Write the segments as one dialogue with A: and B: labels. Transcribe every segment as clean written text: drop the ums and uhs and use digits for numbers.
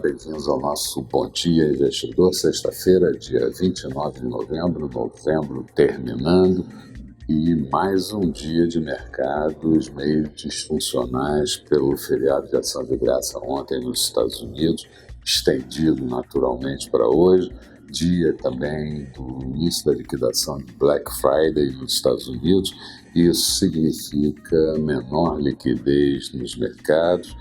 A: bem-vindos ao nosso Bom Dia Investidor, sexta-feira, dia 29 de novembro terminando, e mais um dia de mercados meio disfuncionais pelo feriado de ação de graça ontem nos Estados Unidos, estendido naturalmente para hoje, dia também do início da liquidação de Black Friday nos Estados Unidos. Isso significa menor liquidez nos mercados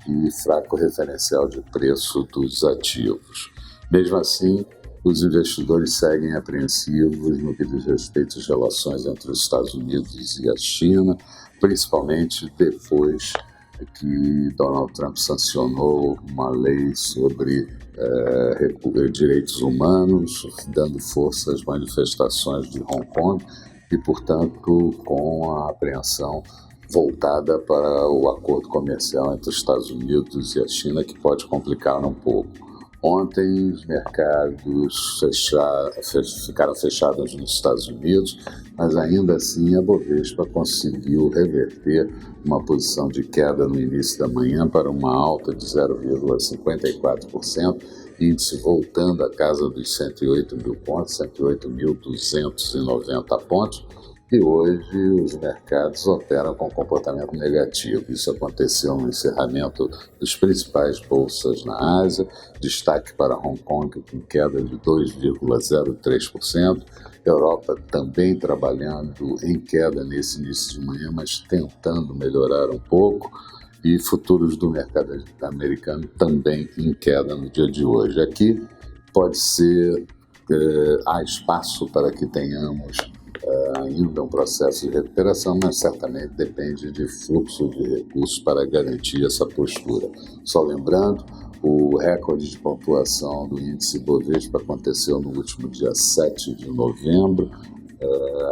A: e fraco referencial de preço dos ativos. Mesmo assim, os investidores seguem apreensivos no que diz respeito às relações entre os Estados Unidos e a China, principalmente depois que Donald Trump sancionou uma lei sobre direitos humanos, dando força às manifestações de Hong Kong e, portanto, com a apreensão voltada para o acordo comercial entre os Estados Unidos e a China, que pode complicar um pouco. Ontem, os mercados ficaram fechados nos Estados Unidos, mas ainda assim a Bovespa conseguiu reverter uma posição de queda no início da manhã para uma alta de 0,54%, índice voltando à casa dos 108 mil pontos, 108.290 pontos, e hoje os mercados operam com comportamento negativo. Isso aconteceu no encerramento das principais bolsas na Ásia, destaque para Hong Kong com queda de 2,03%, Europa também trabalhando em queda nesse início de manhã, mas tentando melhorar um pouco, e futuros do mercado americano também em queda no dia de hoje. Aqui pode ser, há espaço para que tenhamos ainda um processo de recuperação, mas certamente depende de fluxo de recursos para garantir essa postura. Só lembrando, o recorde de pontuação do índice Bovespa aconteceu no último dia 7 de novembro,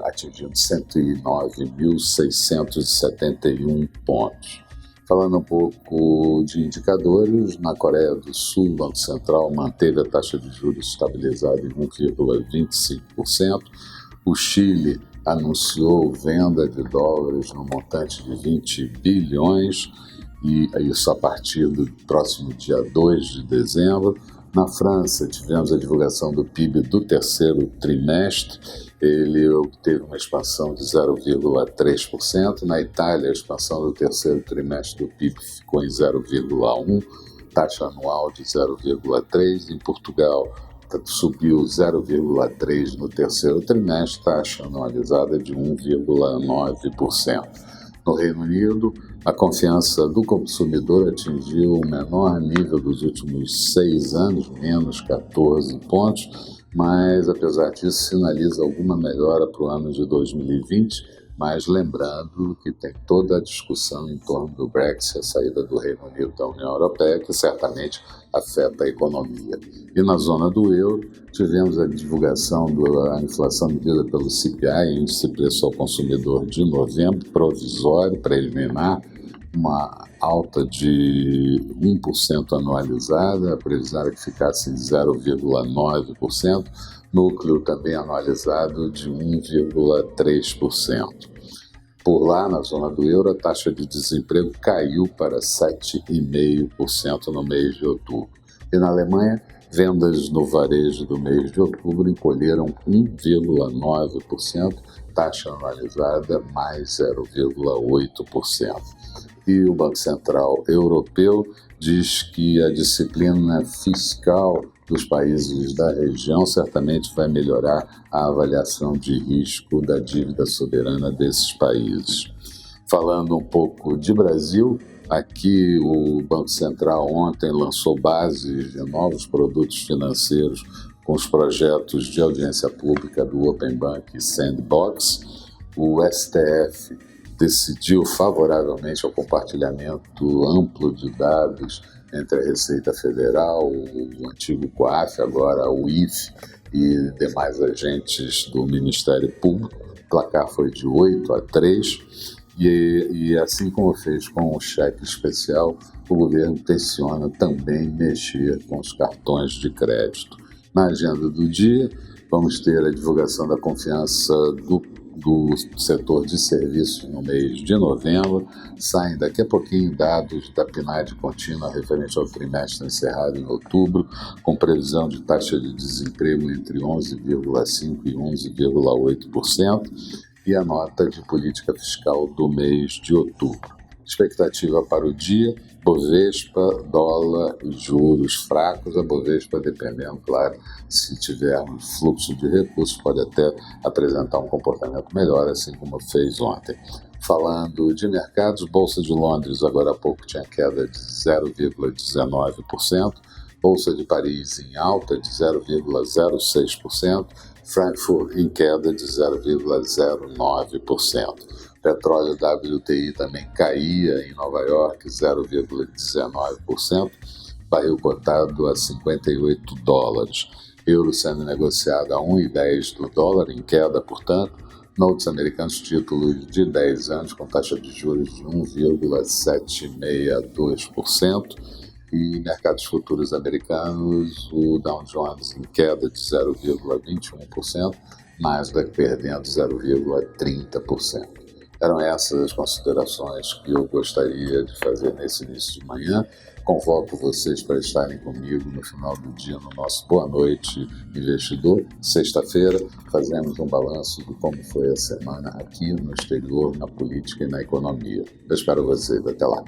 A: atingindo 109.671 pontos. Falando um pouco de indicadores, na Coreia do Sul, o Banco Central manteve a taxa de juros estabilizada em 1,25%. O Chile anunciou venda de dólares no montante de 20 bilhões, e isso a partir do próximo dia 2 de dezembro. Na França, tivemos a divulgação do PIB do terceiro trimestre, ele obteve uma expansão de 0,3%. Na Itália, a expansão do terceiro trimestre do PIB ficou em 0,1%, taxa anual de 0,3%. Em Portugal, subiu 0,3% no terceiro trimestre, taxa anualizada de 1,9%. No Reino Unido, a confiança do consumidor atingiu o menor nível dos últimos 6 anos, menos 14 pontos, mas, apesar disso, sinaliza alguma melhora para o ano de 2020, mas lembrando que tem toda a discussão em torno do Brexit, a saída do Reino Unido da União Europeia, que certamente afeta a economia. E na zona do euro, tivemos a divulgação da inflação medida pelo CPI, Índice de Preço ao Consumidor de novembro, provisório, preliminar, uma alta de 1% anualizada, a previsão era que ficasse em 0,9%, núcleo também anualizado de 1,3%. Por lá, na zona do euro, a taxa de desemprego caiu para 7,5% no mês de outubro. E na Alemanha, vendas no varejo do mês de outubro encolheram 1,9%, taxa anualizada mais 0,8%. E o Banco Central Europeu diz que a disciplina fiscal dos países da região certamente vai melhorar a avaliação de risco da dívida soberana desses países. Falando um pouco de Brasil, aqui o Banco Central ontem lançou bases de novos produtos financeiros com os projetos de audiência pública do Open Bank e Sandbox. O STF decidiu favoravelmente ao compartilhamento amplo de dados entre a Receita Federal, o antigo COAF, agora o IFE, e demais agentes do Ministério Público. O placar foi de 8-3, e assim como fez com o cheque especial, o governo intenciona também mexer com os cartões de crédito. Na agenda do dia, vamos ter a divulgação da confiança do setor de serviços no mês de novembro. Saem daqui a pouquinho dados da PNAD contínua referente ao trimestre encerrado em outubro, com previsão de taxa de desemprego entre 11,5% e 11,8%, e a nota de política fiscal do mês de outubro. Expectativa para o dia: Bovespa, dólar e juros fracos. A Bovespa, dependendo, claro, se tivermos fluxo de recursos, pode até apresentar um comportamento melhor, assim como fez ontem. Falando de mercados, Bolsa de Londres agora há pouco tinha queda de 0,19%, Bolsa de Paris em alta de 0,06%, Frankfurt em queda de 0,09%. Petróleo WTI também caía em Nova York 0,19%, barril cotado a $58. Euro sendo negociado a 1,10 do dólar, em queda, portanto. Notes americanos, títulos de 10 anos com taxa de juros de 1,762%. E mercados futuros americanos, o Dow Jones em queda de 0,21%, Nasdaq perdendo 0,30%. Eram essas as considerações que eu gostaria de fazer nesse início de manhã. Convoco vocês para estarem comigo no final do dia no nosso Boa Noite Investidor. Sexta-feira fazemos um balanço de como foi a semana aqui no exterior, na política e na economia. Eu espero vocês. Até lá.